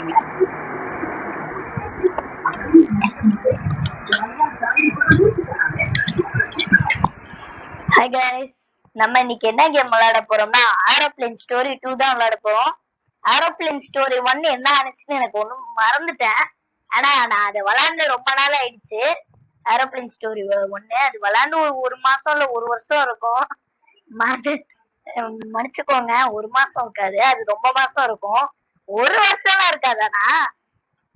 Hi guys, நம்ம இன்னைக்கு என்ன கேம் விளையாட போறோம்னா ஏரோப்ளேன் ஸ்டோரி 2 தான் விளையாட போறோம். ஏரோப்ளேன் ஸ்டோரி 1 என்ன ஆனிச்சுன்னு எனக்கு ஒன்றும் மறந்துட்டேன். ஆனா நான் அதை விளையாண்டு ரொம்ப நாள் ஆயிடுச்சு. ஏரோப்ளேன் ஸ்டோரி 1 அது விளையாண்டு ஒரு மாசம் இல்ல ஒரு வருஷம் இருக்கும். மன்னிச்சுக்கோங்க, ஒரு மாசம் இருக்காது, அது ரொம்ப மாசம் இருக்கும். ஒரு வருஷம்லாம் இருக்காது. ஆனா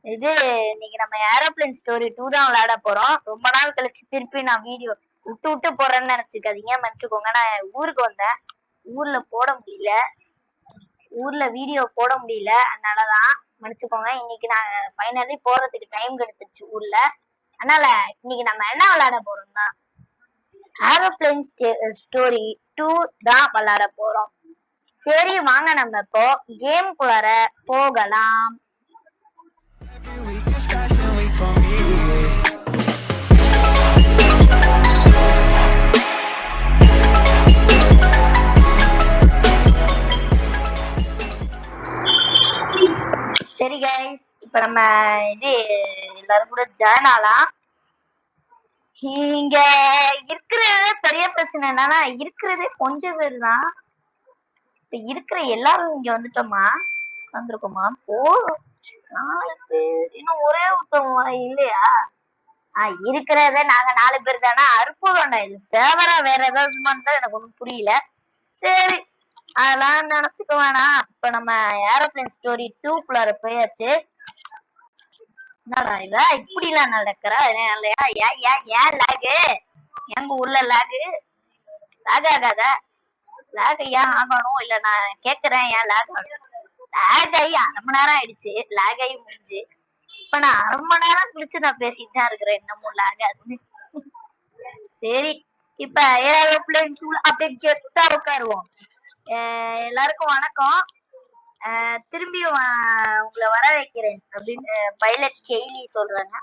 இது இன்னைக்கு நம்ம ஏரோப்ளேன் ஸ்டோரி 2 தான் விளையாட போறோம். ரொம்ப நாள் கழிச்சு திருப்பி நான் வீடியோ விட்டு விட்டு போறேன்னு நினைச்சுக்காதீங்க, மன்னிச்சுக்கோங்க. நான் ஊருக்கு வந்தேன், ஊர்ல போட முடியல, ஊர்ல வீடியோ போட முடியல, அதனாலதான் மன்னிச்சுக்கோங்க. இன்னைக்கு நான் ஃபைனலி போறதுக்கு டைம் கிடைச்சிருச்சு ஊர்ல. அதனால இன்னைக்கு நம்ம என்ன விளையாட போறோம்னா ஏரோப்ளேன் ஸ்டோரி 2 தான் விளையாட போறோம். சரி, வாங்க நம்ம இப்போ கேம்குள்ளார போகலாம். சரி கைஸ், இப்ப நம்ம இது எல்லாரும் கூட ஜாயின் ஆகலாம். இங்க இருக்கிறதே பெரிய பிரச்சனை என்னன்னா இருக்கிறதே கொஞ்சம் பேர் தான். இப்ப இருக்கிற எல்லாரும் இங்க வந்துட்டோமா, வந்திருக்கோமா, போதும் 4 பேர், இன்னும் ஒரே ஒருத்தவங்க இல்லையா? இருக்கிறத நாங்க 4 பேர் தானே, அற்புதம். இது சேவரா வேற ஏதாவது தான் எனக்கு ஒண்ணும் புரியல. சரி, அதெல்லாம் நினைச்சுக்க வேணாம். இப்ப நம்ம ஏரோப்ளேன் ஸ்டோரி 2 போயாச்சு. என்னடா இவ இப்படி எல்லாம் நடக்கிற இல்லையா? ஏன் லாகு? எங்க ஊர்ல லாக் ஆகாத? லாக் ஏன் ஆகணும்? இல்ல நான் கேக்குறேன், ஏன் லாக் ஆகும்? லாக் ஆகி 1/2 மணி நேரம் ஆயிடுச்சு, லாக் ஆகி முடிஞ்சு. இப்ப நான் 1/2 மணி நேரம் கழிச்சு நான் பேசிட்டு தான் இருக்கிறேன், இன்னமும் லாக் ஆகுது. சரி, இப்ப ஏரோப்ளேன் அப்படியே கெத்தா உட்காருவோம். எல்லாருக்கும் வணக்கம். திரும்பி உங்களை வர வைக்கிறேன் அப்படின்னு பைலட் கெய்லி சொல்றாங்க.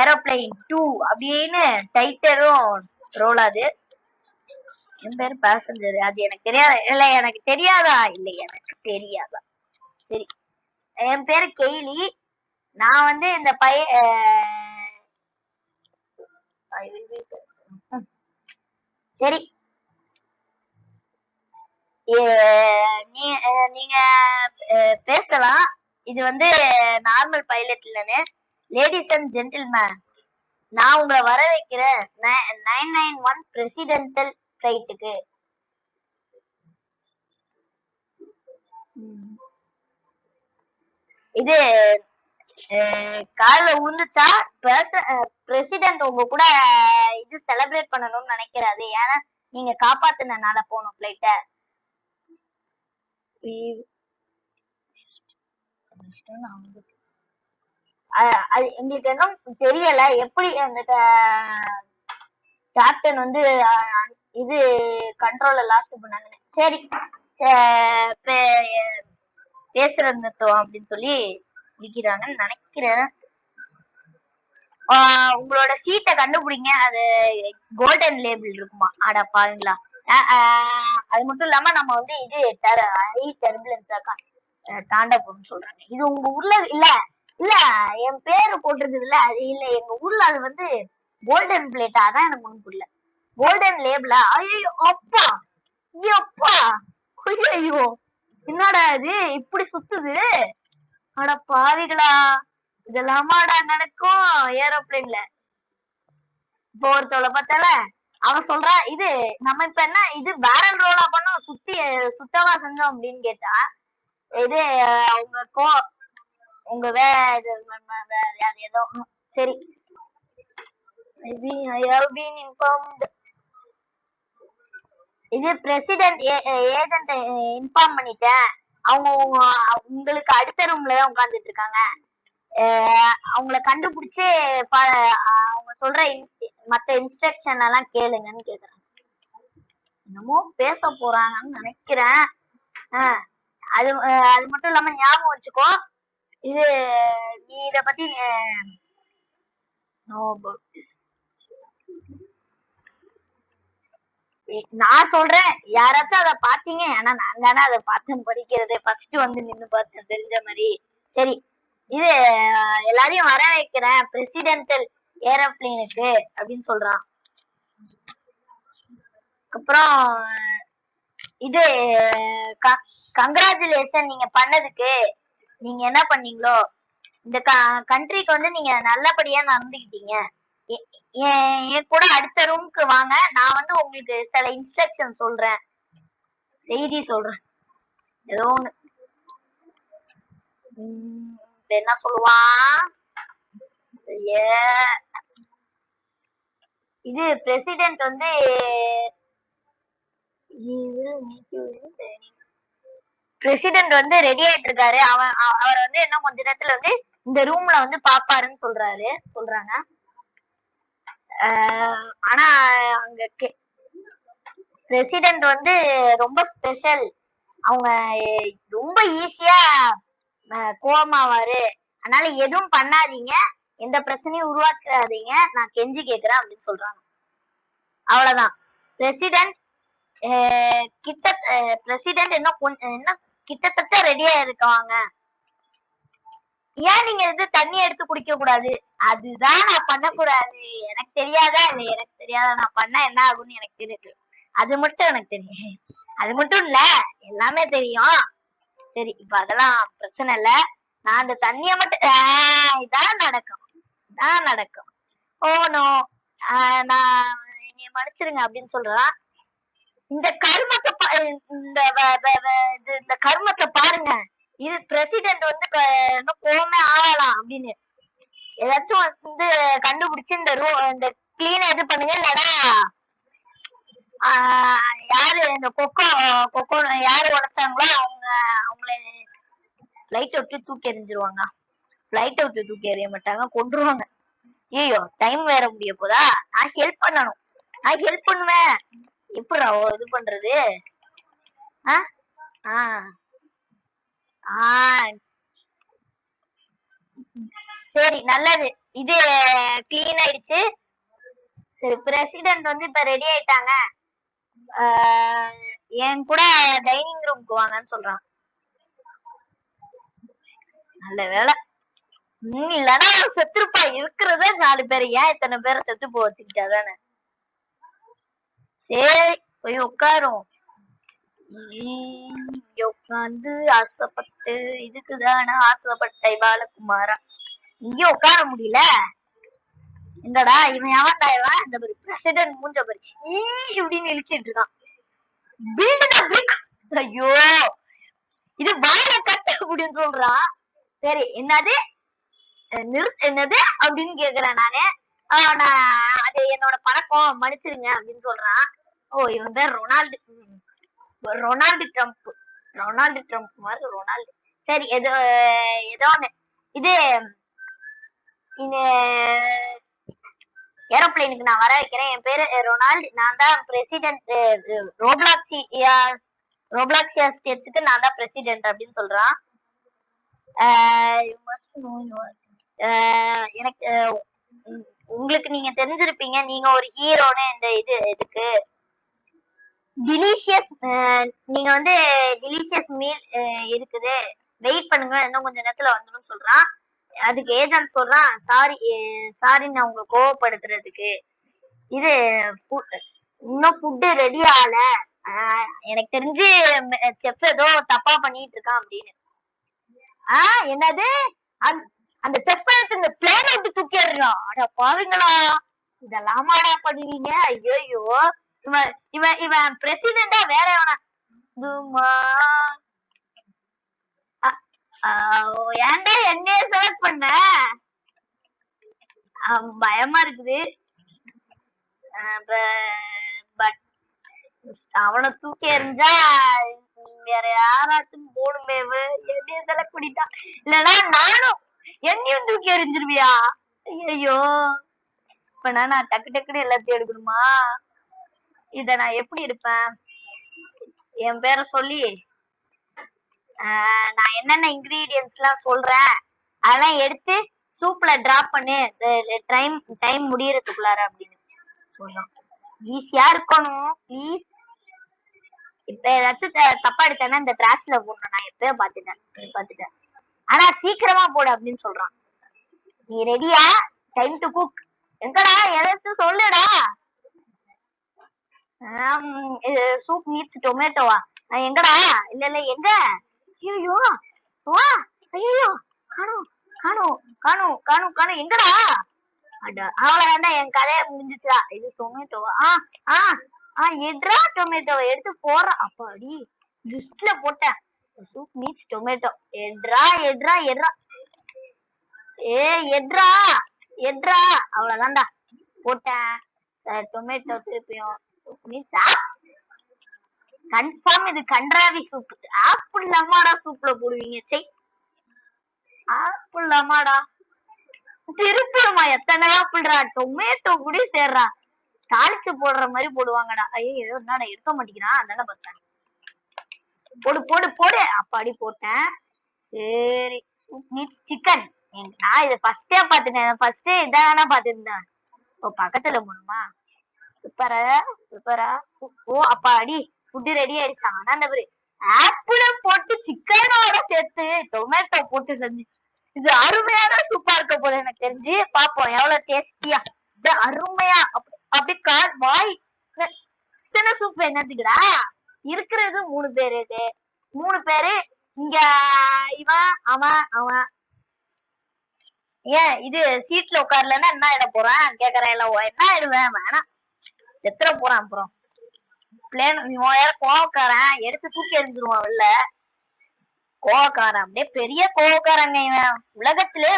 ஏரோப்ளேன் 2 அப்படின்னு டைட்டரும் ரோல் ஆகுது. என் பேரு பேசஞ்சர், அது எனக்கு தெரியாதா? இல்ல எனக்கு தெரியாதா? இல்ல எனக்கு தெரியாதா? சரி, என் பேரு கெய்லி. நான் வந்து இந்த சரி, நீங்க பேசலாம். இது வந்து நார்மல் பைலட் இல்லன்னு. லேடிஸ் அண்ட் ஜென்டில்மேன், நான் உங்களை வர வைக்கிறேன் 991 பிரசிடென்டல் ஃபிளைட்டுக்கு. இது காலைல உழுந்துச்சா? பிரசிடென்ட் உங்க கூட இது செலிப்ரேட் பண்ணணும்னு நினைக்கிறாரு. ஏன்னா நீங்க காப்பாத்துனனால போகணும் ஃபிளைட்ட. அது எங்களுக்கு இன்னும் தெரியல எப்படி அந்த கேப்டன் வந்து இது கண்ட்ரோல்ல லாஸ்ட் பண்ணாங்கன்னு. சரி, பேசுறது நிறுத்துவோம் அப்படின்னு சொல்லி விக்கிறாங்கன்னு நினைக்கிறேன். உங்களோட சீட்டை கண்டுபிடிங்க, அது கோல்டன் லேபிள் இருக்குமா? அட பாருங்களா. அது மட்டும் இல்லாம நம்ம வந்து இது ஹை டர்புலன்ஸ் தாண்ட போகணும்னு சொல்றாங்க. இது உங்க ஊர்ல இல்ல இல்ல என் பேரு போட்டிருக்குது இல்ல, அது இல்ல எங்க ஊர்ல அது வந்து கோல்டன் பிளேட்டா? அதான் எனக்கு ஒண்ணும் புரியல. கோல்டன் லேபிளா? ஐயோ அப்பா, அப்பா, ஐயோ என்னடா இது இப்படி சுத்துது? அட பாவிகளா, இதெல்லாமாடா நடக்கும் ஏரோப்ளேன்ல? இப்போ ஒருத்தவளை பார்த்தால, அவன் சொல்றா இது நம்ம இப்ப என்ன இது பேரல் ரோலா பண்ணோம், சுத்தமா செஞ்சோம் அப்படின்னு கேட்டா, இது அவங்க உங்க ஏதோ சரி. இது பிரசிடென்ட் ஏஜென்ட் இன்ஃபார்ம் பண்ணிட்டேன். அவங்க உங்களுக்கு அடுத்த ரூம்ல தான் உட்கார்ந்துட்டு இருக்காங்க. அவங்கள கண்டுபிடிச்சு அவங்க சொல்ற மத்த இன்ஸ்ட்ரக்ஷன் எல்லாம் கேளுங்கன்னு கேக்குறாங்க. என்னமோ பேச போறாங்கன்னு நினைக்கிறேன். அது அது மட்டும் இல்லாம ஞாபகம் வச்சுக்கோ, இது நீ இத பத்தி நான் சொல்றேன், யாராச்சும் அதை பாத்தீங்க? ஆனா நான் தானே அதை பார்த்தேன் படிக்கிறதே, ஃபர்ஸ்ட் வந்து நின்னு பார்த்தேன் தெரிஞ்ச மாதிரி. சரி, இது எல்லாரையும் வர வைக்கிறேன் பிரசிடென்டல் ஏரோப்ளேனுக்கு அப்படின்னு சொல்றான். அப்புறம் இது கங்க்ராச்சுலேஷன் நீங்க பண்ணதுக்கு. நீங்க என்ன பண்ணீங்களோ இந்த கண்ட்ரிக்கு வந்து நீங்க நல்லபடியா நடந்துக்கிட்டீங்க. என் கூட அடுத்த ரூமுக்கு வாங்க, நான் வந்து உங்களுக்கு சில இன்ஸ்ட்ரக்ஷன் சொல்றேன், செய்தி சொல்றேன். ஏதோ ஒண்ணு என்ன சொல்லுவான். இது பிரசிடென்ட் வந்து பிரசிடென்ட் வந்து ரெடி ஆயிட்டு இருக்காரு. அவர் வந்து என்ன கொஞ்ச நேரத்துல வந்து இந்த ரூம்ல வந்து பாப்பாருன்னு சொல்றாங்க. ஆனா அங்க பிரசிடென்ட் வந்து ரொம்ப ஸ்பெஷல். அவங்க ரொம்ப ஈஸியா கோவமாவாரு. அதனால எதுவும் பண்ணாதீங்க, எந்த பிரச்சனையும் உருவாக்காதீங்க, நான் கெஞ்சி கேக்குறேன் அப்படின்னு சொல்றாங்க. அவ்வளவுதான். பிரசிடென்ட் பிரசிடென்ட் என்ன கிட்டத்தட்ட ரெடியா இருக்காங்க. ஏன் நீங்க இது தண்ணி எடுத்து குடிக்க கூடாது? அதுதான் நான் பண்ணக்கூடாது. எனக்கு தெரியாதா? இல்ல எனக்கு தெரியாதா? நான் பண்ணா என்ன ஆகும்னு எனக்கு தெரியுது. அது மட்டும் எனக்கு தெரியும். அது மட்டும் இல்ல, எல்லாமே தெரியும். சரி, இப்ப அதெல்லாம் பிரச்சனை இல்ல. நான் அந்த தண்ணிய மட்டும் இதான் நடக்கும். ஓ நோ, நான் என்னைய மன்னிச்சிருங்க அப்படின்னு சொல்றான். இந்த கருமத்தை பாருங்க. இது பிரசிடென்ட் வந்து இன்னும் கோவமே ஆகலாம் அப்படின்னு ஏதாச்சும் வந்து கண்டுபிடிச்சு இந்த கிளீனை இது பண்ணுங்க. இல்லடா யாரு இந்த கொக்கோ யாரு உடைச்சாங்களோ அவங்களை லைட் விட்டு தூக்கி எறிஞ்சிருவாங்க. லைட் விட்டு தூக்கி எறிய மாட்டாங்க, கொன்றுவாங்க. ஐயோ, டைம் வேற முடிய போதா? நான் ஹெல்ப் பண்ணணும். நான் ஹெல்ப் பண்ணுவேன். எப்படி இது பண்றது? சரி, நல்லது. இது கிளீன் ஆயிடுச்சு. சரி, பிரசிடென்ட் வந்து இப்ப ரெடி ஆயிட்டாங்க. என் கூட டைனிங் ரூம்க்கு வாங்கன்னு சொல்றான். நல்ல வேலை. இல்லன்னா செத்துருப்பா. இருக்கிறத 4 பேர், ஏன் இத்தனை பேரை செத்து போ வச்சுக்கிட்டாதானே. சரி, போய் உட்காரும். உட்காந்து ஆசைப்பட்டு இதுக்குதான ஆசைப்பட்ட பாலகுமாரா. இங்கே உட்கார முடியல. எங்கடா இவன் எவன்டா இவன்? இந்த மாதிரி பிரசிடென்ட் மூஞ்ச பாரு இப்படின்னு இழிச்சிட்டு இருக்கான். ஐயோ, இது வாழ கட்ட அப்படின்னு சொல்றான். சரி, என்னது அப்படின்னு கேக்குறேன் நானு. அது என்னோட பழக்கம், மன்னிச்சிருங்க அப்படின்னு சொல்றான். ஓ, இவன் பேர் ரொனால்டு ட்ரம்ப். மாதிரி ரொனால்டு. சரி, ஏதோ ஒண்ணு. இது ஏரோப்ளேனுக்கு நான் வர வைக்கிறேன். என் பேரு ரொனால்டு. நான் தான் பிரசிடென்ட். ரோப்ளாக்சியா ஸ்டேட்ஸ்க்கு நான் தான் பிரசிடென்ட் அப்படின்னு சொல்றான். எனக்கு உங்களுக்கு நீங்க தெரிஞ்சிருப்பீங்க, நீங்க ஒரு ஹீரோன்னு. இந்த இதுக்கு டிலிஷியஸ் நீங்க வந்து டிலிஷியஸ் மீல் இருக்குது, வெயிட் பண்ணுங்க, இன்னும் கொஞ்ச நேரத்துல வந்துடும் சொல்றான். அதுக்கு ஏஜென்ட் சொல்றான், சாரி நான் உங்களை கோவப்படுத்துறதுக்கு. இது இன்னும் ஃபுட்டு ரெடி ஆகல, எனக்கு தெரிஞ்சு செஃப் ஏதோ தப்பா பண்ணிட்டு இருக்கான் அப்படின்னு. என்னது? அந்த செஃப் எடுத்து இந்த பிளேன் விட்டு தூக்கிடுறான். அட பாருங்களா, இதெல்லாமாடா பண்ணுவீங்க? ஐயோ, இவன் பிரசிடென்டா வேற எவனா? ஏன்டா என்னைய செலக்ட் பண்ண? பயமா இருக்குது. அவனை தூக்கி எறிஞ்சா வேற யாராச்சும் போடுமே. என்னைய செலக்ட் பண்ணிட்டான். இல்லன்னா நானும் என்னையும் தூக்கி எறிஞ்சிருவியா? ஐயோ, இப்ப நான் டக்கு டக்குன்னு எல்லாத்தையும் எடுக்கணுமா? இத நான் எப்படி எடுப்பேன்? என் பேரை சொல்லி நான் என்னென்ன இன்கிரீடியன்ஸ் எல்லாம் சொல்றேன், அதெல்லாம் எடுத்து சூப்ல டிராப் பண்ணு, டைம் முடியறதுக்குள்ளார அப்படின்னு சொல்லலாம். ஈஸியா இருக்கணும் ப்ளீஸ். இப்ப ஏதாச்சும் தப்பா எடுத்தேன்னா இந்த டிராஷ்ல போடணும். நான் எப்பயோ பாத்துட்டேன். ஆனா சீக்கிரமா போடு அப்படின்னு சொல்றான். நீ ரெடியா? Time to cook. எங்கடா ஏதாச்சும் சொல்லுடா. சூப் மீட்ஸ் டொமேட்டோவா? எங்கடா? இல்ல இல்ல எங்க? ஐயோ வா. ஐயோ காணும் காணும் காணும் காணும் காணும் எங்கடா? அட அவ்வளவுதான்டா என் கதைய முடிஞ்சிச்சா? இது டொமேட்டோவா? எட்ரா டொமேட்டோவை எடுத்து போடுறா. அப்பாடி லிஸ்ட்ல போட்டேன். Soup meets tomato. எட்ரா எட்ரா எட்ரா. எட்ரா எட்ரா. அவ்வளவுதான்டா போட்டேன். டொமேட்டோ திருப்பியும் சூப் மீட்ஸா? கன்ஃபார்ம் இது கன்றாவி சூப். ஆப்பிள் லமாடா சூப்ல போடுவீங்க? செய் ஆப்பிள் லமாடா திருப்பியுமா? எத்தனை ஆப்பிள்ரா? டொமேட்டோ கூட சேர்றா. தாளிச்சு போடுற மாதிரி போடுவாங்கடா. ஐயோ என்னடா எடுக்க மாட்டேங்கிறான். அதான பார்த்தேன். போடு போடு போடு. அப்பாடி போட்டேன். சரி சிக்கன். நான் இதை ஃபர்ஸ்டே பாத்துட்டேன். ஃபர்ஸ்டே இதான பாத்துருந்தேன். இப்போ பக்கத்துல போகணுமா? சூப்பரா. ஓ அப்பாடி ஃபுட் ரெடி ஆயிடுச்சு. ஆனா அந்த ஆப்பிள போட்டு சிக்கனோட சேர்த்து டொமேட்டோ போட்டு செஞ்சு இது அருமையான சூப்பா இருக்க போது எனக்கு தெரிஞ்சு. பாப்போம் எவ்வளவு டேஸ்டியா. அருமையா அப்படி வாய். இத்தனை சூப் என்னத்துக்குடா? இருக்கிறது 3 பேரு. இது 3 பேரு. இங்க இவன் அவன் அவன். ஏன் இது சீட்ல உட்காரலன்னா என்ன ஆயிட போறான் கேக்குறேன். என்ன ஆயிடுவேன்? வேணாம் செத்துற போறான். அப்புறம் பிளேன் கோவக்காரன் எடுத்து தூக்கி எறிஞ்சிருவான் வெளில. கோவக்காரன் அப்படியே பெரிய கோவக்காரங்க இவன். உலகத்திலே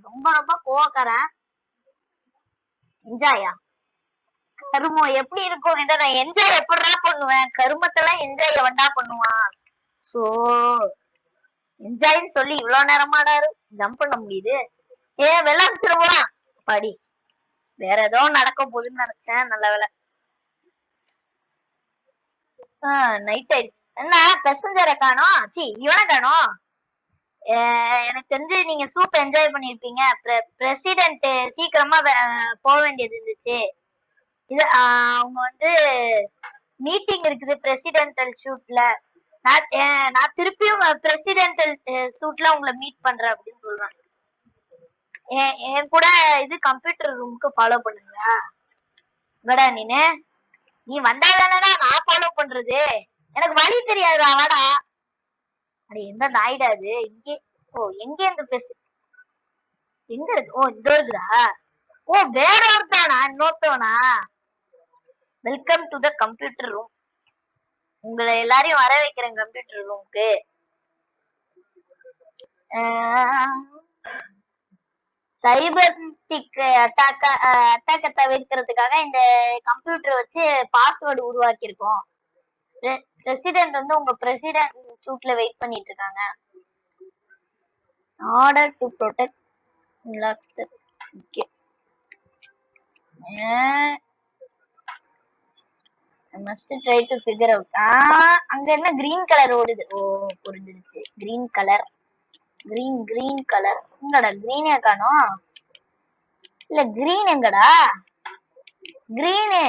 ரொம்ப ரொம்ப கோவக்காரன். என்ஜாயா? கருமம் எப்படி இருக்கும்? இதை நான் என்ஜாய் எப்படா பண்ணுவேன்? கருமத்தெல்லாம் என்ஜாய் எவன்டா பண்ணுவான்? சோ என்ஜாய்ன்னு சொல்லி இவ்வளவு நேரமாடாரு ஜம்ப் பண்ண முடியுது. வெளில அனுப்பிச்சிருவோம். படி வேற ஏதோ நடக்க போகுதுன்னு நினைச்சேன். நல்ல வேலை. நைட் ஆயிடுச்சு. என்ன பேசஞ்சரை காணோம்? இவனை காணோம். எனக்கு தெரிஞ்சு நீங்க சூப் என்ஜாய் பண்ணிருப்பீங்க. பிரசிடென்ட் சீக்கிரமா போக வேண்டியது இருந்துச்சு. இது அவங்க வந்து மீட்டிங் இருக்குது பிரசிடென்டல் ஷூட்ல. நான் திருப்பியும் பிரசிடென்டல் ஷூட்ல உங்களை மீட் பண்றேன் அப்படின்னு சொல்றேன். என் கூட இது கம்ப்யூட்டர் ரூமுக்கு ஃபாலோ பண்ணுங்க. வாடா நீ வந்தாதானடா நான் ஃபாலோ பண்றது. எனக்கு வழி தெரியாதுடா. வாடா. அது எந்த நாயிடா அது? இங்கே எங்க இருந்து பேசு? எங்க இருக்கு? இந்த இருக்குடா. வேற ஒருத்தானா? இன்னொருத்தவனா? Welcome to the computer room. உங்களை எல்லாரையும் வர வைக்கிறேன் கம்ப்யூட்டர் ரூமுக்கு. சைபர்டிக் அட்டாக்க தவிர்க்கிறதுக்காக இந்த கம்ப்யூட்டர் வச்சு பாஸ்வேர்டு உருவாக்கி இருக்கோம். பிரசிடென்ட் வந்து உங்க பிரசிடென்ட் சூட்ல வெயிட் பண்ணிட்டு இருக்காங்க. Order to protect okay. must try to figure out. அங்க என்ன கிரீன் கலர் ஓடுது? புரிஞ்சிருச்சு. Green colour. Green colour. எங்கடா கிரீனே காணோம்? இல்ல கிரீன் எங்கடா? கிரீனு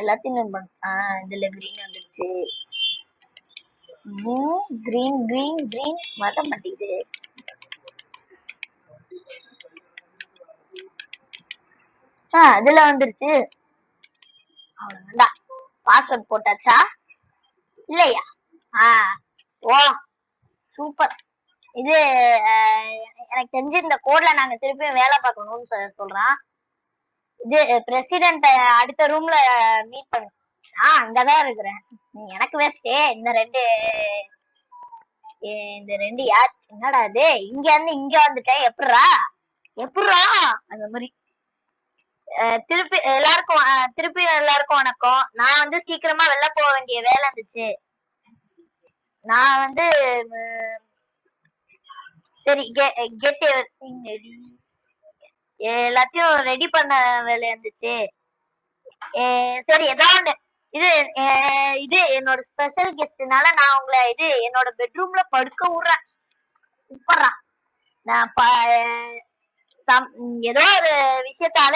எல்லாத்தையும் இதுல கிரீன் வந்துருச்சு. கிரீன் வர மாட்டேங்குது. இதுல வந்துருச்சு. அவ்வளவுதான். பாஸ்வேர்ட் போட்டாச்சா? இல்லையா? ஓ சூப்பர். இது எனக்கு தெரிஞ்சு இந்த கோட்ல நாங்க திருப்பியும் வேலை பார்க்கணும்னு சொல்றான். இது பிரசிடென்ட் அடுத்த ரூம்ல மீட் பண்ணு. அங்கதான் இருக்கிறேன். எனக்கு வேஸ்டே. இந்த ரெண்டு யார்? என்னடா இது? இங்க இருந்து இங்க வந்துட்டேன். எப்படா அந்த மாதிரி. திருப்பி எல்லாருக்கும் வணக்கம். நான் வந்து சீக்கிரமா வெளில போக வேண்டிய வேலை இருந்துச்சு. நான் வந்து சரி கெட் எவ்ரிதிங் ரெடி. எல்லாத்தையும் ரெடி பண்ண வேலை இருந்துச்சு. சரி ஏதாவது இது என்னோட ஸ்பெஷல் கெஸ்ட்னால நான் உங்களை என்னோட பெட்ரூம்ல படுக்க விடுறேன். சூப்பரா. நான் ஏதோ ஒரு விஷயத்தால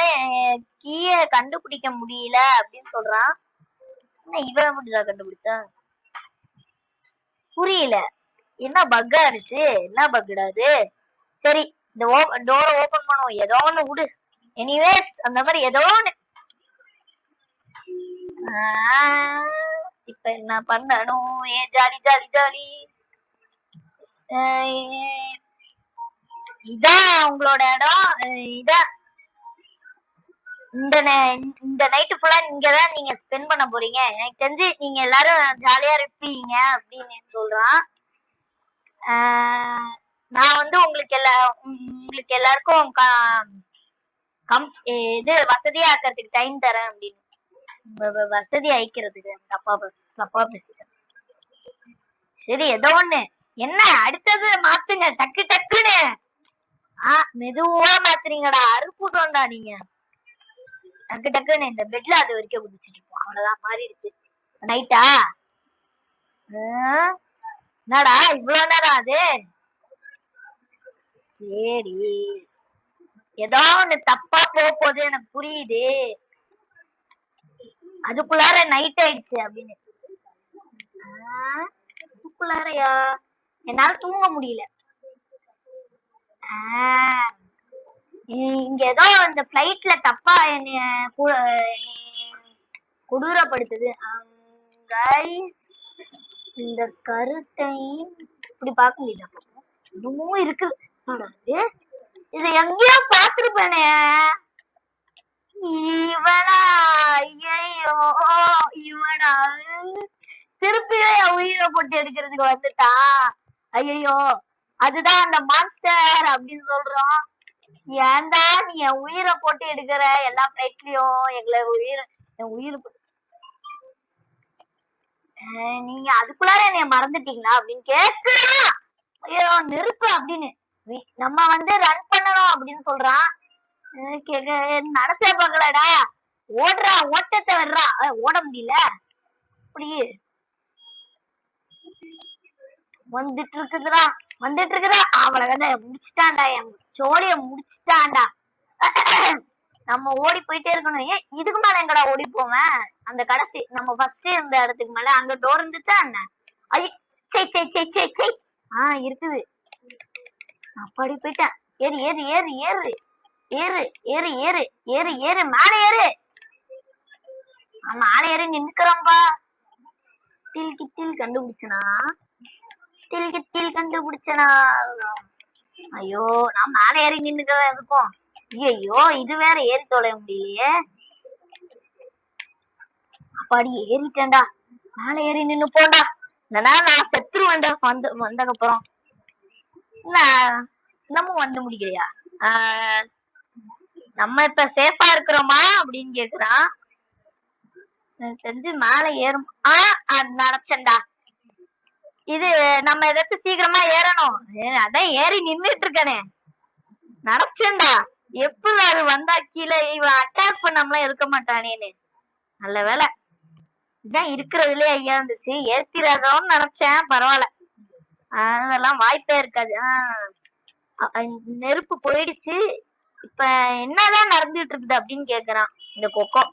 கீய கண்டுபிடிக்க முடியல அப்படின்னு சொல்றான். இவன் எப்படிதான் கண்டுபிடிச்சா புரியல. என்ன பக்கா இருந்துச்சு? என்ன பக்குடா அது? சரி, இந்த டோரை ஓபன் பண்ணுவோம். ஏதோ ஒண்ணு விடு. எனிவேஸ் அந்த மாதிரி ஏதோ ஒண்ணு. இப்ப என்ன பண்ணணும்? ஏ ஜாலி ஜாலி ஜாலி. இதான் உங்களோட இடம். இதான் இந்த நைட்டு ஃபுல்லா இங்கதான் நீங்க ஸ்பெண்ட் பண்ண போறீங்க. எனக்கு தெரிஞ்சு நீங்க எல்லாரும் ஜாலியா இருப்பீங்க அப்படின்னு சொல்றான். நான் வந்து உங்களுக்கு எல்லாருக்கும் இது வசதியா ஆக்கிறதுக்கு டைம் தரேன் அப்படின்னு. வசதி ஆயிக்கிறதுக்கு தப்பா பேசிட்டேன். சரி ஏதோ ஒண்ணு. என்ன அடுத்தது மாத்துங்க டக்கு டக்குன்னு. மெதுவா மாத்துறீங்கடா, அறுப்புட்டோம்டா நீங்க. டக்கு டக்குன்னு இந்த பெட்ல அது வரைக்கும் குதிச்சுட்டு இருப்போம். அவ்வளவுதான் மாறிடுச்சு. நைட்டா? என்னடா இவ்வளவு நேரம் அது? சரி ஏதோ ஒண்ணு தப்பா போகுது எனக்கு புரியுது. அதுக்குள்ளார நைட் ஆயிடுச்சு அப்படின்னு. அதுக்குள்ளாரையா? என்னால தூங்க முடியல. இங்க ஏதோ இந்த பிளைட்ல தப்பா என்ன கொடூரப்படுத்துது. இந்த கருத்தை இப்படி பார்க்க முடியல. இன்னமும் இருக்கு. இது எங்கேயோ பார்த்திருப்பேனே. இவனா? ஐயோ இவனா? திருப்பியும் என் உயிரை போட்டு எடுக்கிறதுக்கு வந்துட்டா. ஐயோ அதுதான் அந்த மான்ஸ்டர் அப்படின்னு சொல்றோம். ஏன்டா நீ என் உயிரை போட்டு எடுக்கிற எல்லா பிளைட்லயும் எங்களை என் உயிர் நீங்க அதுக்குள்ளார என்னைய மறந்துட்டீங்களா அப்படின்னு கேட்கிறான். ஐயோ நெருப்பு அப்படின்னு நம்ம வந்து ரன் பண்ணணும் அப்படின்னு சொல்றான். நடச்சே பார்க்கலடா. ஓடுறா, ஓட்டத்தை வர்றா. ஓட முடியல. அப்படி வந்துட்டு இருக்குதுடா. அவ்வளவுதான் முடிச்சுட்டான்டா, என் சோழிய முடிச்சுட்டான்டா. நம்ம ஓடி போயிட்டே இருக்கணும். ஏன் இதுக்கு மேல எங்கடா ஓடி போவேன்? அந்த கடைசி நம்ம ஃபர்ஸ்ட் இருந்த இடத்துக்கு மேல அங்க டோர் இருந்துச்சா என்ன? இருக்குது. அப்படி போயிட்டேன். ஏறு ஏறு ஏறு ஏறு ஏறு ஏறு ஏறு ஏறு ஏறு மேல ஏறு. மேல ஏறி நின்னுக்கிறோம்பா. கண்டுபிடிச்சனா? ஐயோ நான் மேல ஏறி நின்னுக்கிறேன் இருக்கும். ஐயோ இது வேற ஏறி தொலைய முடியலையே. அப்பாடி ஏறிட்டேன்டா. மேல ஏறி நின்னு போண்டா. நான் செத்துருவேன்டா வந்ததுக்கப்புறம். இன்னமும் வந்து முடிக்கலையா? நம்ம இப்ப சேஃபா இருக்கிறோமா அப்படின்னு கேக்குறான். தெரிஞ்சு மேல ஏறும். நடச்சண்டா. இது நம்ம ஏதாச்சும் சீக்கிரமா ஏறணும். அதான் ஏறி நின்றுட்டு இருக்கனே. நடச்சண்டா. எப்படி அது வந்தா கீழே இவன் அட்டாக் பண்ணாமலாம் இருக்க மாட்டானேன்னு. நல்ல வேலை. இதான் இருக்கிறதுலயே ஐயா இருந்துச்சு. ஏற்றிடாதோன்னு நினைச்சேன். பரவாயில்ல. அதெல்லாம் வாய்ப்பே இருக்காது. நெருப்பு போயிடுச்சு. இப்ப என்னதான் நடந்துட்டு இருக்குது அப்படின்னு கேக்குறான் இந்த கொக்கோ.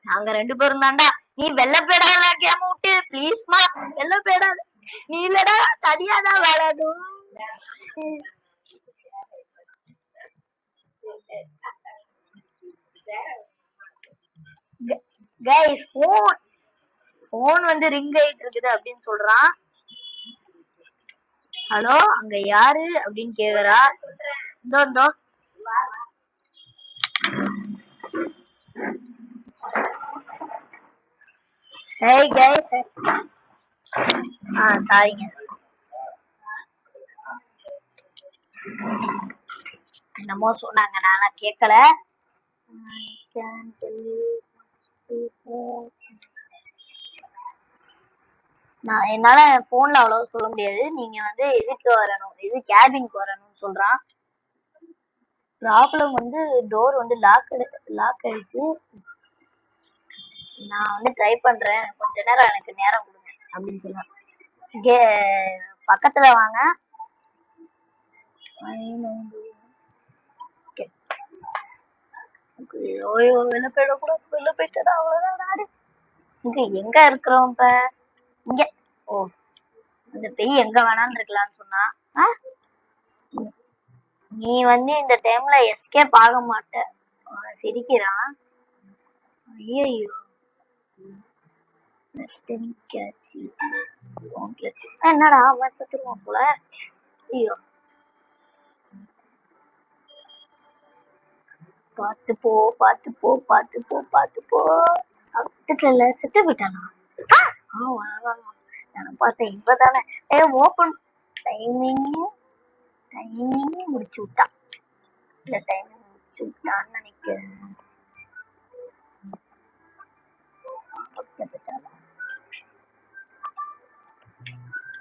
நாங்க 2 பேரும் தாண்டா. நீ வெள்ள பேடாத கேம விட்டு பிளீஸ்மா. வெள்ள பேடாத நீ இல்லடா, தனியாதான் விளையாடும். கைஸ் போன் வந்து ரிங் ஆயிட்டு இருக்குது அப்படின்னு சொல்றான். ஹலோ அங்க யாரு அப்படின்னு கேக்குறா. இந்தோ Hey guys. சாரிங்க. என்னமோ சொன்னாங்க, நானா கேட்கல. நான் என்னால போன்ல அவ்வளவு சொல்ல முடியாது. நீங்க வந்து இதுக்கு வரணும், இது கேபினுக்கு வரணும்னு சொல்றான். ப்ராப்ளம் வந்து டோர் வந்து லாக் ஆயிடுச்சு. நான் வந்து ட்ரை பண்றேன், கொஞ்ச நேரம் எனக்கு நேரம் கொடுங்க அப்படின்னு சொல்லுவேன். இங்கே பக்கத்துல வாங்க. வெளில போயிட்டா அவ்வளவுதான். இங்க எங்க இருக்கிறோம் இப்ப? இங்க. ஓ அந்த பேய் எங்க வேணான்னு இருக்கலாம்னு சொன்னா நீ வந்து இந்த டைம்ல எஸ்கேப் ஆக மாட்ட. சிரிக்கிறான். ஐயோ என்னடா அவன் செத்துருவான் போல. ஐயோ பாத்து போ பாத்து போ பாத்து போ பாத்து போ. அவசரத்துல செத்து போயிட்டானா? நான் பார்த்தேன் இப்பதானே ஓபன் டைமிங் முடிச்சு விட்டான். இந்த டைமிங் முடிச்சு விட்டான்னு நினைக்கிறேன்.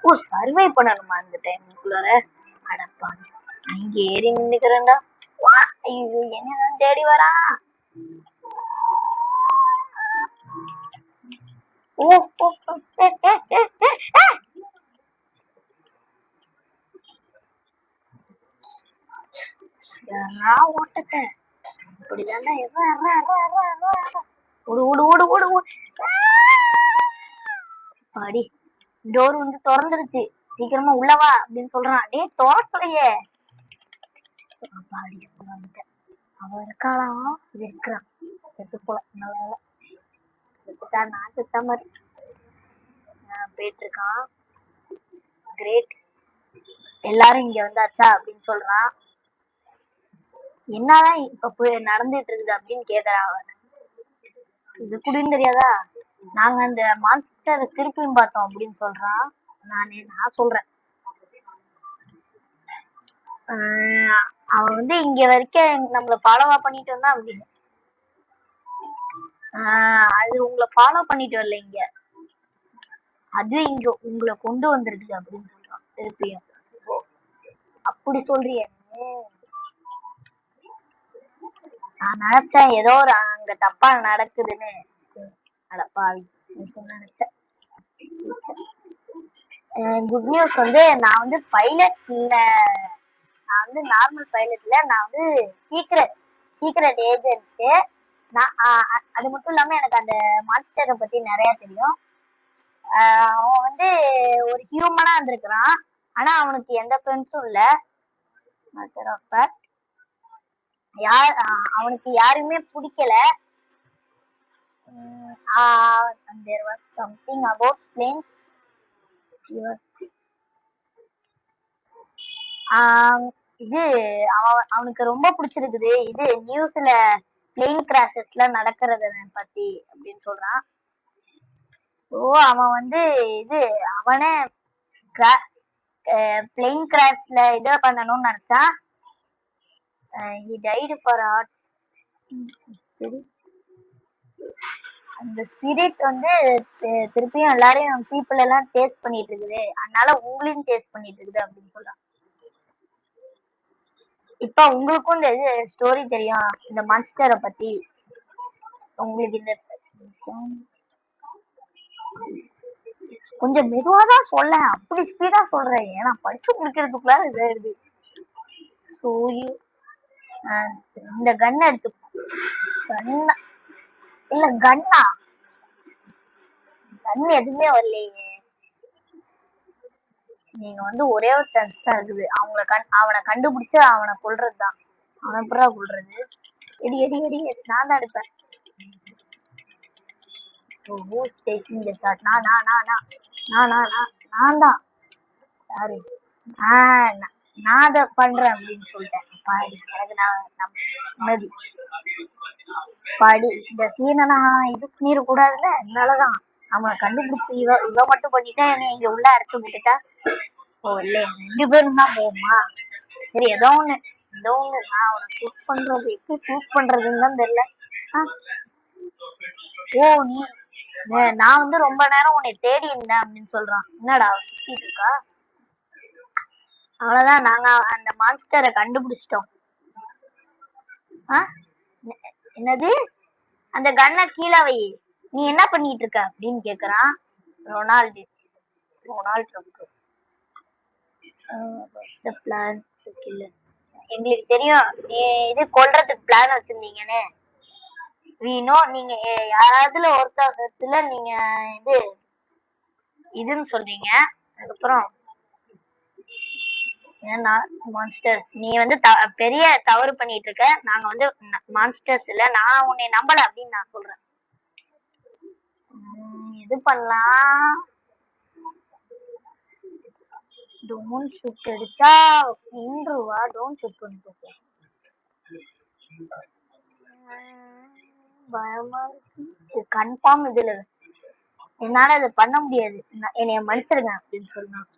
ஓ சர்வை பண்ணணுமா இந்த டைமுக்குள்ளார? அடப்பா இங்க ஏறி நின்னுக்கிறேன்டா. ஐயோ என்னதான் தேடி வரா. ஓ ஓட்டத்தை இப்படிதாண்டா. ஓடு ஓடு ஓடு ஓடு ஓடு. பாடி டோர் வந்து திறந்துருச்சு. சீக்கிரமா உள்ளவா அப்படின்னு சொல்றான். டே திறக்கலையே. பாடி அவன் இருக்காளா? இருக்கிறான். செத்து போல நல்ல செத்துட்டான். நான் செத்த மாதிரி போயிட்டு இருக்கான். கிரேட். எல்லாரும் இங்க வந்தாச்சா அப்படின்னு சொல்றான். என்னதான் இப்ப நடந்துட்டு இருக்குது அப்படின்னு கேக்குறான் அவன். இது கூடயும் தெரியாதா? நாங்க அந்த மான்ஸ்டர் திருப்பியும் பார்த்தோம் அப்படின்னு சொல்றான். நான் சொல்றேன் அவன் வந்து இங்க வரைக்கும் நம்மள ஃபாலோவா பண்ணிட்டு வந்தான் அப்படின்னு. அது உங்களை ஃபாலோ பண்ணிட்டு வரல இங்க, அது இங்க உங்களை கொண்டு வந்திருக்கு அப்படின்னு சொல்றான் திருப்பியும். அப்படி சொல்றிய? நான் நினைச்சேன் ஏதோ ஒரு அங்க தப்பா நடக்குதுன்னு. அடப்பாவி நினைச்சேன். குட் நியூஸ் வந்து நான் வந்து பைலட் இல்ல, நான் வந்து நார்மல் பைலட் இல்ல, நான் வந்து சீக்ரெட் ஏஜென்ட். நான் அது மட்டும் இல்லாம எனக்கு அந்த மான்ஸ்டரை பத்தி நிறைய தெரியும். அவன் வந்து ஒரு ஹியூமனா இருந்திருக்கிறான். ஆனா அவனுக்கு எந்த ஃப்ரெண்ட்ஸும் இல்ல. அவனுக்கு யாருமே பிடிக்கல. there was something about planes. இது அவனுக்கு ரொம்ப பிடிச்சிருக்குது. இது நியூஸ்ல பிளேன் கிராஷஸ் எல்லாம் நடக்கிறத பத்தி அப்படின்னு சொல்றான். ஸோ அவன் வந்து இது அவனே பிளேன் கிராஷ்ல இதை பண்ணணும்னு நினைச்சான். he died for art. அந்த ஸ்பிரிட் வந்து திருப்பியும் எல்லாரையும் பீப்புள் எல்லாம் சேஸ் பண்ணிட்டு இருக்குது. அதனால உங்களையும் சேஸ் பண்ணிட்டு இருக்குது அப்படின்னு சொல்றான். இப்ப உங்களுக்கும் இந்த ஸ்டோரி தெரியும் இந்த மான்ஸ்டரை பத்தி. உங்களுக்கு இந்த கொஞ்சம் மெதுவாதான் சொல்ல, அப்படி ஸ்பீடா சொல்றேன். ஏன்னா படிச்சு முடிக்கிறதுக்குள்ளார இதாயிருது. இந்த கன்னை எடுத்து கண்ணா இல்ல கண்ணா கண்ணு எதுவுமே வரலையே. நீங்க வந்து ஒரே ஒரு சான்ஸ் தான் இருக்குது. அவனை கண்டுபிடிச்சு அவனை கொல்றதுதான். அவனை எப்படா கொல்றது? எடி எடி எடி நான் தான் எடுப்பேன். நான் தான் சாரி நான் அதை பண்றேன் அப்படின்னு சொல்லிட்டேன். எனக்கு நான் பாடி இந்த சீனை இது பண்ணிடக்கூடாதுல்ல. அதனாலதான் அவனை கண்டுபிடிச்சு இவ மட்டும் பண்ணிட்டா என்னை இங்க உள்ள அடைச்சு விட்டுட்டா. ஓ இல்லையா 2 பேரும் தான் போகுமா? சரி ஏதோ ஒண்ணு நான் அவனை ஷூட் பண்றது எப்படி ஷூட் பண்றதுன்னு தான் தெரியல. ஓ நான் வந்து ரொம்ப நேரம் உன்னை தேடி இருந்தேன் அப்படின்னு சொல்றான். என்னடா சுத்திட்டு இருக்கா? அவ்வளவுதான், நாங்க அந்த மான்ஸ்டரை கண்டுபிடிச்சிட்டோம். என்னது? அந்த கண்ணை கீழே வை. நீ என்ன பண்ணிட்டு இருக்க அப்படின்னு கேக்குறான் ரொனால்டு. எங்களுக்கு தெரியும் நீ இது கொல்றதுக்கு பிளான் வச்சிருந்தீங்கன்னு. நீங்க யாராவதுல ஒருத்தத்துல நீங்க இதுன்னு சொல்றீங்க. அதுக்கப்புறம் ஏன்னா மான்ஸ்டர்ஸ் நீ வந்து பெரிய தவறு பண்ணிட்டு இருக்க. நாங்க வந்து மான்ஸ்டர்ஸ் இல்ல, நான் உன்னை நம்பல அப்படின்னு நான் சொல்றேன். இது பண்ணலாம். டோன்ட் ஷூட் எடுத்தா இன்றுவா டோன்ட் ஷூட் பண்ணிட்டு பயமா இருக்கு. கன்ஃபார்ம் இதுல என்னால அதை பண்ண முடியாது, என்னைய மன்னிச்சிருங்க அப்படின்னு சொன்னான்.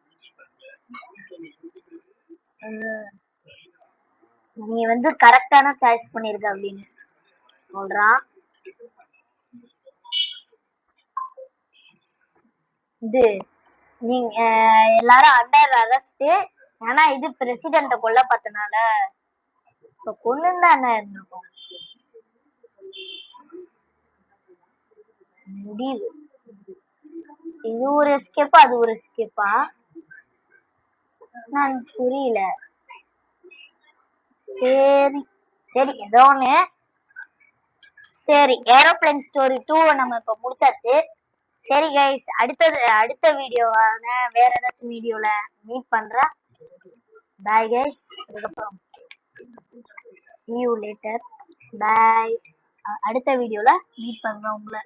நீ வந்து கரெக்டான சாய்ஸ் பண்ணிருக்க அப்படின்னு சொல்றான். இது நீங்க எல்லாரும் அண்டர் அரெஸ்ட். ஆனா இது பிரசிடென்ட கொல்ல பார்த்தனால இப்ப கொண்டு தான் என்ன இருந்திருக்கும். முடிவு இது ஒரு எஸ்கேப்பா அது ஒரு எஸ்கேப்பா நான் புரியல. சரி சரி ஏதோ ஒண்ணு. சரி ஏரோப்ளேன் ஸ்டோரி 2 நம்ம இப்ப முடிச்சாச்சு. சரி கைஸ், அடுத்த வீடியோவான வேற ஏதாச்சும் வீடியோல மீட் பண்றேன். Bye guys. அதுக்கப்புறம் see you later. பாய். அடுத்த வீடியோல மீட் பண்றேன் உங்களை.